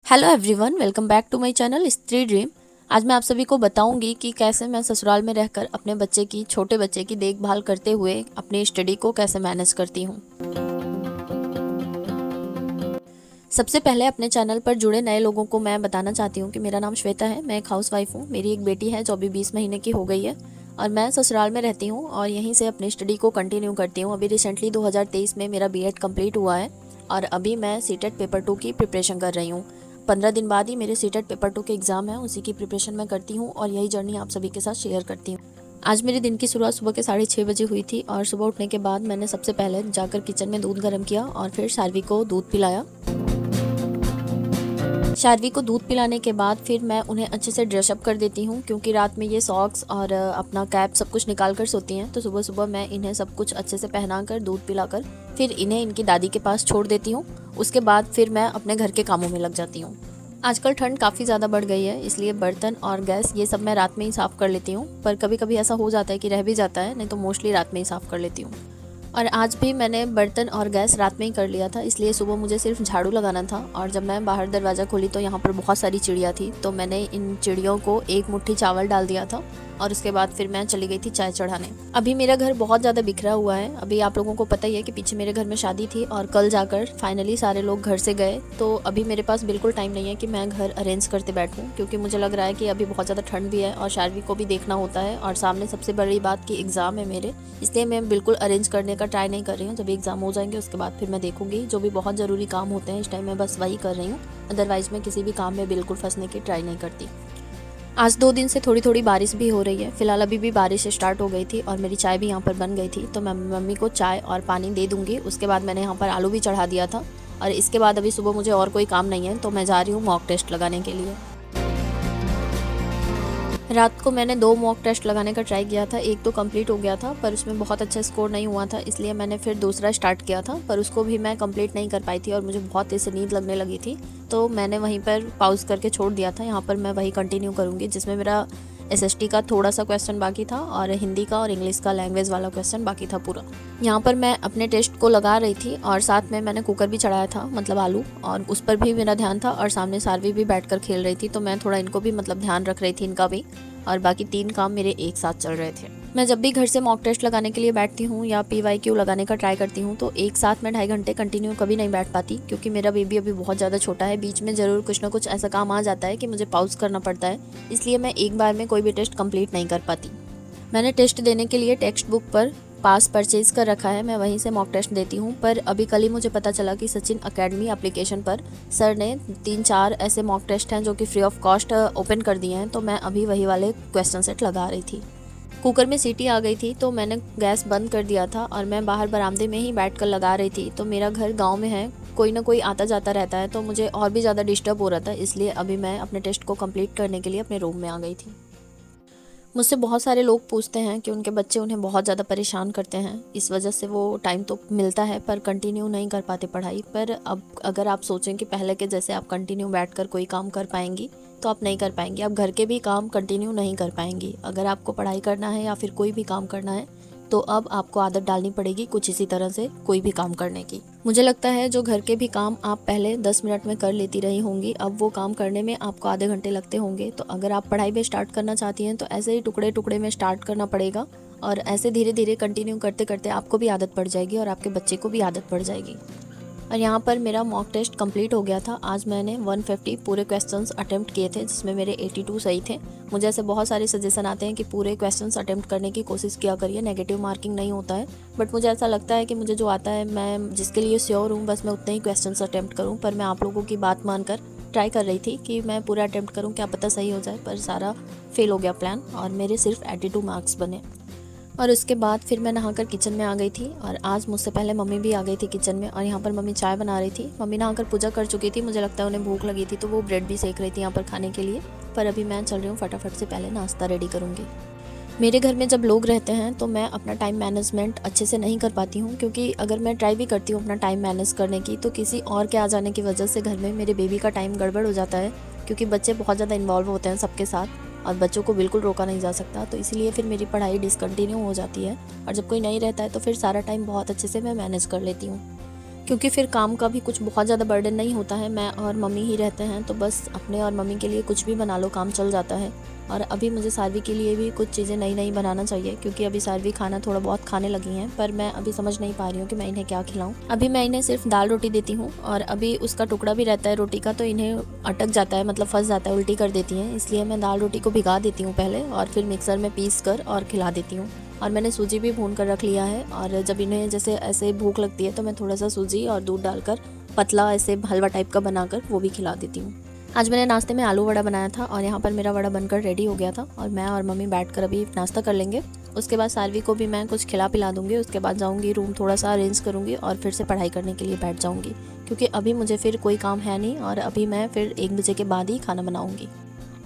Hello everyone, welcome back to my channel Stree dream. आज मैं आप सभी को बताऊंगी कि कैसे मैं ससुराल में रहकर अपने छोटे बच्चे की देखभाल करते हुए अपनी स्टडी को कैसे मैनेज करती हूँ। सबसे पहले अपने चैनल पर जुड़े नए लोगों को मैं बताना चाहती हूँ कि मेरा नाम श्वेता है। मैं एक हाउसवाइफ हूँ। मेरी एक बेटी है जो अभी 20 महीने की हो गई है और मैं ससुराल में रहती हूँ और यहीं से अपनी स्टडी को कंटिन्यू करती हूँ। अभी रिसेंटली 2023 में मेरा बीएड कंप्लीट हुआ है और अभी मैं सीटेट पेपर 2 की प्रिपरेशन कर रही हूँ। 15 दिन बाद ही मेरे सीटेट पेपर 2 के एग्ज़ाम है, उसी की प्रिपरेशन मैं करती हूँ और यही जर्नी आप सभी के साथ शेयर करती हूँ। आज मेरे दिन की शुरुआत सुबह के 6:30 बजे हुई थी और सुबह उठने के बाद मैंने सबसे पहले जाकर किचन में दूध गर्म किया और फिर शार्वी को दूध पिलाया। शार्वी को दूध पिलाने के बाद फिर मैं उन्हें अच्छे से ड्रेसअप कर देती हूँ, क्योंकि रात में ये सॉक्स और अपना कैप सब कुछ निकाल कर सोती हैं। तो सुबह सुबह मैं इन्हें सब कुछ अच्छे से पहना कर दूध पिलाकर फिर इन्हें इनकी दादी के पास छोड़ देती हूँ। उसके बाद फिर मैं अपने घर के कामों में लग जाती हूँ। आजकल ठंड काफ़ी ज़्यादा बढ़ गई है, इसलिए बर्तन और गैस ये सब मैं रात में ही साफ़ कर लेती हूँ, पर कभी कभी ऐसा हो जाता है कि रह भी जाता है, नहीं तो मोस्टली रात में ही साफ़ कर लेती हूँ। और आज भी मैंने बर्तन और गैस रात में ही कर लिया था, इसलिए सुबह मुझे सिर्फ झाड़ू लगाना था। और जब मैं बाहर दरवाज़ा खोली तो यहाँ पर बहुत सारी चिड़िया थी, तो मैंने इन चिड़ियों को एक मुट्ठी चावल डाल दिया था और उसके बाद फिर मैं चली गई थी चाय चढ़ाने। अभी मेरा घर बहुत ज़्यादा बिखरा हुआ है। अभी आप लोगों को पता ही है कि पीछे मेरे घर में शादी थी और कल जाकर फाइनली सारे लोग घर से गए, तो अभी मेरे पास बिल्कुल टाइम नहीं है कि मैं घर अरेंज करते बैठूं, क्योंकि मुझे लग रहा है कि अभी बहुत ज़्यादा ठंड भी है और शार्वी को भी देखना होता है और सामने सबसे बड़ी बात कि एग्ज़ाम है मेरे, इसलिए मैं बिल्कुल अरेंज करने का ट्राई नहीं कर रही हूँ। जब एग्ज़ाम हो जाएंगे उसके बाद फिर मैं देखूँगी। जो भी बहुत ज़रूरी काम होते हैं इस टाइम मैं बस वही कर रही हूँ, अदरवाइज़ मैं किसी भी काम में बिल्कुल फंसने की ट्राई नहीं करती। आज 2 दिन से थोड़ी थोड़ी बारिश भी हो रही है। फिलहाल अभी भी बारिश स्टार्ट हो गई थी और मेरी चाय भी यहाँ पर बन गई थी, तो मैं मम्मी को चाय और पानी दे दूँगी। उसके बाद मैंने यहाँ पर आलू भी चढ़ा दिया था और इसके बाद अभी सुबह मुझे और कोई काम नहीं है, तो मैं जा रही हूँ मॉक टेस्ट लगाने के लिए। रात को मैंने 2 मॉक टेस्ट लगाने का ट्राई किया था। एक तो कंप्लीट हो गया था पर उसमें बहुत अच्छा स्कोर नहीं हुआ था, इसलिए मैंने फिर दूसरा स्टार्ट किया था, पर उसको भी मैं कंप्लीट नहीं कर पाई थी और मुझे बहुत तेज़ से नींद लगने लगी थी, तो मैंने वहीं पर पॉज करके छोड़ दिया था। यहाँ पर मैं वही कंटिन्यू करूँगी जिसमें मेरा एसएसटी का थोड़ा सा क्वेश्चन बाकी था और हिंदी का और इंग्लिश का लैंग्वेज वाला क्वेश्चन बाकी था पूरा। यहाँ पर मैं अपने टेस्ट को लगा रही थी और साथ में मैंने कुकर भी चढ़ाया था, मतलब आलू, और उस पर भी मेरा ध्यान था और सामने सारवी भी बैठकर खेल रही थी, तो मैं थोड़ा इनको भी मतलब ध्यान रख रही थी इनका भी, और बाकी 3 काम मेरे एक साथ चल रहे थे। मैं जब भी घर से मॉक टेस्ट लगाने के लिए बैठती हूँ या PYQ लगाने का ट्राई करती हूँ तो एक साथ में 2.5 घंटे कंटिन्यू कभी नहीं बैठ पाती, क्योंकि मेरा बेबी अभी बहुत ज़्यादा छोटा है। बीच में ज़रूर कुछ ना कुछ ऐसा काम आ जाता है कि मुझे पॉज करना पड़ता है, इसलिए मैं एक बार में कोई भी टेस्ट कंप्लीट नहीं कर पाती। मैंने टेस्ट देने के लिए टेक्स्ट बुक पर पास परचेज़ कर रखा है, मैं वहीं से मॉक टेस्ट देती हूँ। पर अभी कल ही मुझे पता चला कि सचिन अकेडमी एप्लीकेशन पर सर ने 3-4 ऐसे मॉक टेस्ट हैं जो कि फ्री ऑफ कॉस्ट ओपन कर दिए हैं, तो मैं अभी वही वाले क्वेश्चन सेट लगा रही थी। कुकर में सीटी आ गई थी तो मैंने गैस बंद कर दिया था और मैं बाहर बरामदे में ही बैठकर लगा रही थी। तो मेरा घर गांव में है, कोई ना कोई आता जाता रहता है, तो मुझे और भी ज़्यादा डिस्टर्ब हो रहा था, इसलिए अभी मैं अपने टेस्ट को कंप्लीट करने के लिए अपने रूम में आ गई थी। मुझसे बहुत सारे लोग पूछते हैं कि उनके बच्चे उन्हें बहुत ज़्यादा परेशान करते हैं, इस वजह से वो टाइम तो मिलता है पर कंटिन्यू नहीं कर पाते पढ़ाई। पर अब अगर आप सोचें कि पहले के जैसे आप कंटिन्यू बैठकर कोई काम कर पाएंगी तो आप नहीं कर पाएंगी। आप घर के भी काम कंटिन्यू नहीं कर पाएंगी। अगर आपको पढ़ाई करना है या फिर कोई भी काम करना है तो अब आपको आदत डालनी पड़ेगी कुछ इसी तरह से कोई भी काम करने की। मुझे लगता है जो घर के भी काम आप पहले 10 मिनट में कर लेती रही होंगी, अब वो काम करने में आपको आधे घंटे लगते होंगे। तो अगर आप पढ़ाई में स्टार्ट करना चाहती हैं तो ऐसे ही टुकड़े टुकड़े में स्टार्ट करना पड़ेगा और ऐसे धीरे धीरे कंटिन्यू करते करते आपको भी आदत पड़ जाएगी और आपके बच्चे को भी आदत पड़ जाएगी। और यहाँ पर मेरा मॉक टेस्ट कंप्लीट हो गया था। आज मैंने 150 पूरे क्वेश्चंस अटेम्प्ट किए थे, जिसमें मेरे 82 सही थे। मुझे ऐसे बहुत सारे सजेशन आते हैं कि पूरे क्वेश्चंस अटेम्प्ट करने की कोशिश किया करिए, नेगेटिव मार्किंग नहीं होता है, बट मुझे ऐसा लगता है कि मुझे जो आता है, मैं जिसके लिए श्योर हूँ बस मैं उतने ही क्वेश्चंस अटेम्प्ट करूँ। पर मैं आप लोगों की बात मानकर ट्राई कर रही थी कि मैं पूरा अटेम्प्ट करूँ, क्या पता सही हो जाए, पर सारा फेल हो गया प्लान और मेरे सिर्फ 82 मार्क्स बने। और उसके बाद फिर मैं नहाकर किचन में आ गई थी और आज मुझसे पहले मम्मी भी आ गई थी किचन में और यहाँ पर मम्मी चाय बना रही थी। मम्मी नहाकर पूजा कर चुकी थी, मुझे लगता है उन्हें भूख लगी थी तो वो ब्रेड भी सेक रही थी यहाँ पर खाने के लिए। पर अभी मैं चल रही हूँ फटाफट से पहले नाश्ता रेडी करूँगी। मेरे घर में जब लोग रहते हैं तो मैं अपना टाइम मैनेजमेंट अच्छे से नहीं कर पाती हूँ, क्योंकि अगर मैं ट्राई भी करती हूँ अपना टाइम मैनेज करने की तो किसी और के आ जाने की वजह से घर में मेरे बेबी का टाइम गड़बड़ हो जाता है, क्योंकि बच्चे बहुत ज़्यादा इन्वॉल्व होते हैं सबके साथ और बच्चों को बिल्कुल रोका नहीं जा सकता। तो इसलिए फिर मेरी पढ़ाई डिसकंटिन्यू हो जाती है और जब कोई नहीं रहता है तो फिर सारा टाइम बहुत अच्छे से मैं मैनेज कर लेती हूँ। क्योंकि फिर काम का भी कुछ बहुत ज़्यादा बर्डन नहीं होता है, मैं और मम्मी ही रहते हैं, तो बस अपने और मम्मी के लिए कुछ भी बना लो, काम चल जाता है। और अभी मुझे सारवी के लिए भी कुछ चीज़ें नई नई बनाना चाहिए, क्योंकि अभी सारवी खाना थोड़ा बहुत खाने लगी हैं, पर मैं अभी समझ नहीं पा रही हूँ कि मैं इन्हें क्या खिलाऊँ। अभी मैं इन्हें सिर्फ दाल रोटी देती हूँ, और अभी उसका टुकड़ा भी रहता है रोटी का, तो इन्हें अटक जाता है, मतलब फंस जाता है, उल्टी कर देती हैं। इसलिए मैं दाल रोटी को भिगा देती हूँ पहले, और फिर मिक्सर में पीस कर और खिला देती हूँ। और मैंने सूजी भी भून कर रख लिया है, और जब इन्हें जैसे ऐसे भूख लगती है तो मैं थोड़ा सा सूजी और दूध डालकर पतला ऐसे हलवा टाइप का बनाकर वो भी खिला देती हूँ। आज मैंने नाश्ते में आलू वड़ा बनाया था, और यहाँ पर मेरा वड़ा बनकर रेडी हो गया था, और मैं और मम्मी बैठकर अभी नाश्ता कर लेंगे। उसके बाद सारवी को भी मैं कुछ खिला पिला दूंगी। उसके बाद जाऊँगी रूम थोड़ा सा अरेंज करूँगी, और फिर से पढ़ाई करने के लिए बैठ जाऊँगी, क्योंकि अभी मुझे फिर कोई काम है नहीं, और अभी मैं फिर 1 बजे के बाद ही खाना बनाऊँगी।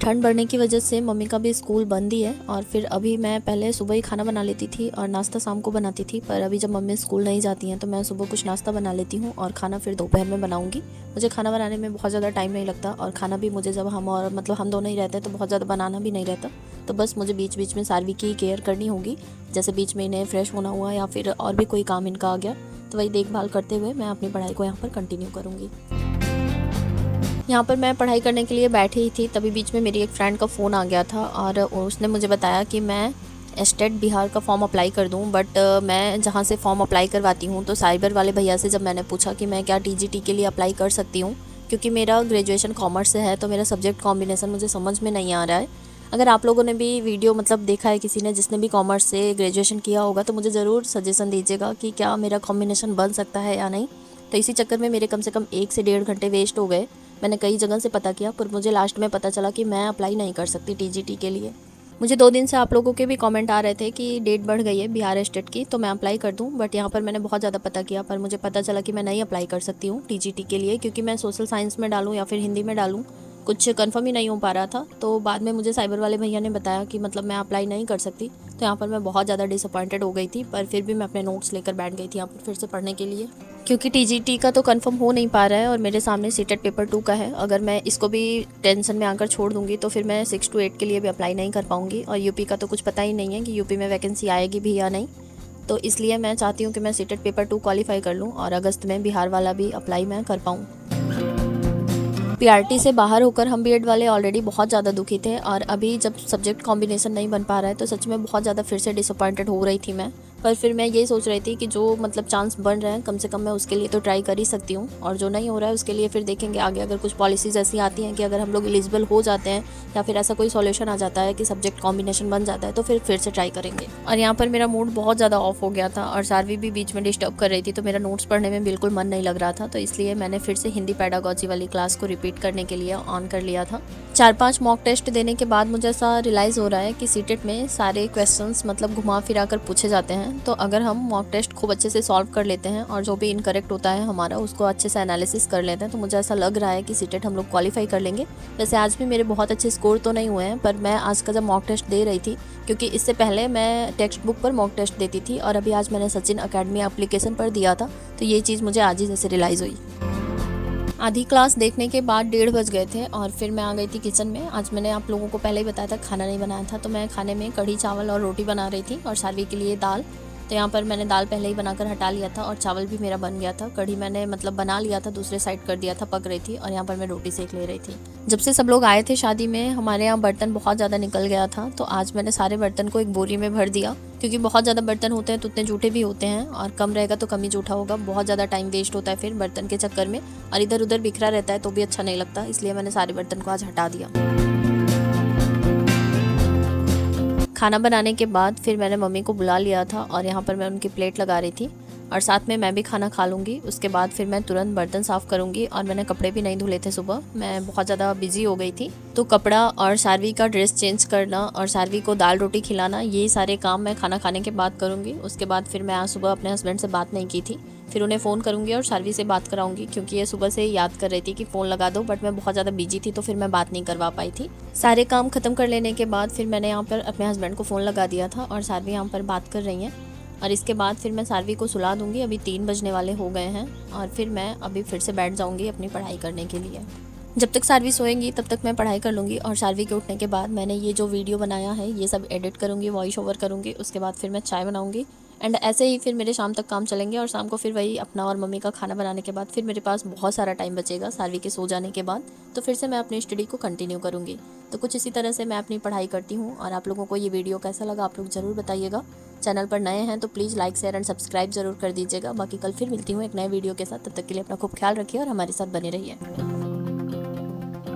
ठंड बढ़ने की वजह से मम्मी का भी स्कूल बंद ही है, और फिर अभी मैं पहले सुबह ही खाना बना लेती थी और नाश्ता शाम को बनाती थी, पर अभी जब मम्मी स्कूल नहीं जाती हैं तो मैं सुबह कुछ नाश्ता बना लेती हूँ, और खाना फिर दोपहर में बनाऊँगी। मुझे खाना बनाने में बहुत ज़्यादा टाइम नहीं लगता, और खाना भी मुझे जब हम दोनों ही रहते हैं तो बहुत ज़्यादा बनाना भी नहीं रहता। तो बस मुझे बीच बीच में सारवी की केयर करनी होगी, जैसे बीच में इन्हें फ्रेश होना हुआ या फिर और भी कोई काम इनका आ गया, तो वही देखभाल करते हुए मैं अपनी पढ़ाई को यहाँ पर कंटिन्यू करूँगी। यहाँ पर मैं पढ़ाई करने के लिए बैठी ही थी, तभी बीच में मेरी एक फ्रेंड का फ़ोन आ गया था, और उसने मुझे बताया कि मैं स्टेट बिहार का फॉर्म अप्लाई कर दूँ, बट मैं जहाँ से फॉर्म अप्लाई करवाती हूँ, तो साइबर वाले भैया से जब मैंने पूछा कि मैं क्या टीजीटी के लिए अप्लाई कर सकती हूँ, क्योंकि मेरा ग्रेजुएशन कॉमर्स से है, तो मेरा सब्जेक्ट कॉम्बिनेशन मुझे समझ में नहीं आ रहा है। अगर आप लोगों ने भी वीडियो देखा है किसी ने जिसने भी कॉमर्स से ग्रेजुएशन किया होगा, तो मुझे ज़रूर सजेशन दीजिएगा कि क्या मेरा कॉम्बिनेशन बन सकता है या नहीं। तो इसी चक्कर में मेरे कम से कम 1 से 1.5 घंटे वेस्ट हो गए। मैंने कई जगह से पता किया, पर मुझे लास्ट में पता चला कि मैं अप्लाई नहीं कर सकती टीजीटी के लिए। मुझे 2 दिन से आप लोगों के भी कमेंट आ रहे थे कि डेट बढ़ गई है बिहार स्टेट की, तो मैं अप्लाई कर दूं, बट यहाँ पर मैंने बहुत ज़्यादा पता किया, पर मुझे पता चला कि मैं नहीं अप्लाई कर सकती हूँ टीजीटी के लिए, क्योंकि मैं सोशल साइंस में डालूँ या फिर हिंदी में डालूँ, कुछ कंफर्म ही नहीं हो पा रहा था। तो बाद में मुझे साइबर वाले भैया ने बताया कि मैं अप्लाई नहीं कर सकती, तो यहाँ पर मैं बहुत ज़्यादा डिसअपॉइंटेड हो गई थी, पर फिर भी मैं अपने नोट्स लेकर बैठ गई थी यहाँ पर फिर से पढ़ने के लिए, क्योंकि टीजीटी का तो कंफर्म हो नहीं पा रहा है, और मेरे सामने सीटेट पेपर 2 का है। अगर मैं इसको भी टेंशन में आकर छोड़ दूंगी तो फिर मैं 6 to 8 के लिए भी अप्लाई नहीं कर पाऊंगी, और यूपी का तो कुछ पता ही नहीं है कि यूपी में वैकेंसी आएगी भी या नहीं। तो इसलिए मैं चाहती हूँ कि मैं सीटेट पेपर 2 क्वालिफाई कर लूँ, और अगस्त में बिहार वाला भी अप्लाई मैं कर पाऊँ। पीआरटी से बाहर होकर हम बीएड वाले ऑलरेडी बहुत ज़्यादा दुखी थे, और अभी जब सब्जेक्ट कॉम्बिनेशन नहीं बन पा रहा है तो सच में बहुत ज़्यादा फिर से डिसअपॉइंटेड हो रही थी मैं। पर फिर मैं ये सोच रही थी कि जो चांस बन रहे हैं कम से कम मैं उसके लिए तो ट्राई कर ही सकती हूँ, और जो नहीं हो रहा है उसके लिए फिर देखेंगे आगे। अगर कुछ पॉलिसीज़ ऐसी आती हैं कि अगर हम लोग एलिजिबल हो जाते हैं, या फिर ऐसा कोई सॉल्यूशन आ जाता है कि सब्जेक्ट कॉम्बिनेशन बन जाता है, तो फिर से ट्राई करेंगे। और यहाँ पर मेरा मूड बहुत ज़्यादा ऑफ हो गया था, और सारवी भी बीच में डिस्टर्ब कर रही थी, तो मेरा नोट्स पढ़ने में बिल्कुल मन नहीं लग रहा था। तो इसलिए मैंने फिर से हिंदी पेडागॉजी वाली क्लास को रिपीट करने के लिए ऑन कर लिया था। 4-5 मॉक टेस्ट देने के बाद मुझे ऐसा रियलाइज़ हो रहा है कि सीटेट में सारे क्वेश्चंस घुमा फिरा कर पूछे जाते हैं, तो अगर हम मॉक टेस्ट खूब अच्छे से सॉल्व कर लेते हैं और जो भी इनकरेक्ट होता है हमारा उसको अच्छे से एनालिसिस कर लेते हैं, तो मुझे ऐसा लग रहा है कि सीटेट हम लोग क्वालिफाई कर लेंगे। वैसे आज भी मेरे बहुत अच्छे स्कोर तो नहीं हुए हैं, पर मैं आज का जब मॉक टेस्ट दे रही थी, क्योंकि इससे पहले मैं टेक्स्ट बुक पर मॉक टेस्ट देती थी, और अभी आज मैंने सचिन अकेडमी एप्लीकेशन पर दिया था, तो ये चीज़ मुझे आज ही जैसे रियलाइज़ हुई। आधी क्लास देखने के बाद 1:30 बज गए थे, और फिर मैं आ गई थी किचन में। आज मैंने आप लोगों को पहले ही बताया था खाना नहीं बनाया था, तो मैं खाने में कढ़ी चावल और रोटी बना रही थी, और सारवी के लिए दाल। तो यहाँ पर मैंने दाल पहले ही बनाकर हटा लिया था, और चावल भी मेरा बन गया था। कढ़ी मैंने बना लिया था, दूसरे साइड कर दिया था, पक रही थी, और यहाँ पर मैं रोटी सेक ले रही थी। जब से सब लोग आए थे शादी में, हमारे यहाँ बर्तन बहुत ज़्यादा निकल गया था, तो आज मैंने सारे बर्तन को एक बोरी में भर दिया, क्योंकि बहुत ज़्यादा बर्तन होते हैं तो उतने जूठे भी होते हैं, और कम रहेगा तो कम ही जूठा होगा। बहुत ज़्यादा टाइम वेस्ट होता है फिर बर्तन के चक्कर में, और इधर उधर बिखरा रहता है तो भी अच्छा नहीं लगता, इसलिए मैंने सारे बर्तन को आज हटा दिया। खाना बनाने के बाद फिर मैंने मम्मी को बुला लिया था, और यहाँ पर मैं उनकी प्लेट लगा रही थी, और साथ में मैं भी खाना खा लूँगी। उसके बाद फिर मैं तुरंत बर्तन साफ़ करूँगी, और मैंने कपड़े भी नहीं धुले थे सुबह, मैं बहुत ज़्यादा बिजी हो गई थी। तो कपड़ा और सारवी का ड्रेस चेंज करना और सारवी को दाल रोटी खिलाना, ये सारे काम मैं खाना खाने के बाद करूँगी। उसके बाद फिर मैं आज सुबह अपने हस्बैंड से बात नहीं की थी, फिर उन्हें फ़ोन करूँगी और सारवी से बात कराऊँगी, क्योंकि ये सुबह से याद कर रही थी कि फ़ोन लगा दो, बट मैं बहुत ज़्यादा बिजी थी तो फिर मैं बात नहीं करवा पाई थी। सारे काम ख़त्म कर लेने के बाद फिर मैंने यहाँ पर अपने हस्बैंड को फ़ोन लगा दिया था, और सारवी यहाँ पर बात कर रही हैं, और इसके बाद फिर मैं सारवी को सुला दूँगी। अभी 3 बजने वाले हो गए हैं, और फिर मैं अभी फिर से बैठ जाऊँगी अपनी पढ़ाई करने के लिए। जब तक सारवी सोएंगी तब तक मैं पढ़ाई कर लूँगी, और सारवी के उठने के बाद मैंने ये जो वीडियो बनाया है ये सब एडिट करूँगी, वॉइस ओवर करूँगी। उसके बाद फिर मैं चाय बनाऊँगी, एंड ऐसे ही फिर मेरे शाम तक काम चलेंगे और शाम को फिर वही अपना और मम्मी का खाना बनाने के बाद फिर मेरे पास बहुत सारा टाइम बचेगा सारवी के सो जाने के बाद, तो फिर से मैं अपनी स्टडी को कंटिन्यू करूँगी। तो कुछ इसी तरह से मैं अपनी पढ़ाई करती हूँ। और आप लोगों को ये वीडियो कैसा लगा आप लोग ज़रूर बताइएगा। चैनल पर नए हैं तो please like share and subscribe ज़रूर कर दीजिएगा। बाकी कल फिर मिलती हूँ एक नए वीडियो के साथ, तब तक के लिए अपना खूब ख्याल रखिए और हमारे साथ बने रहिए।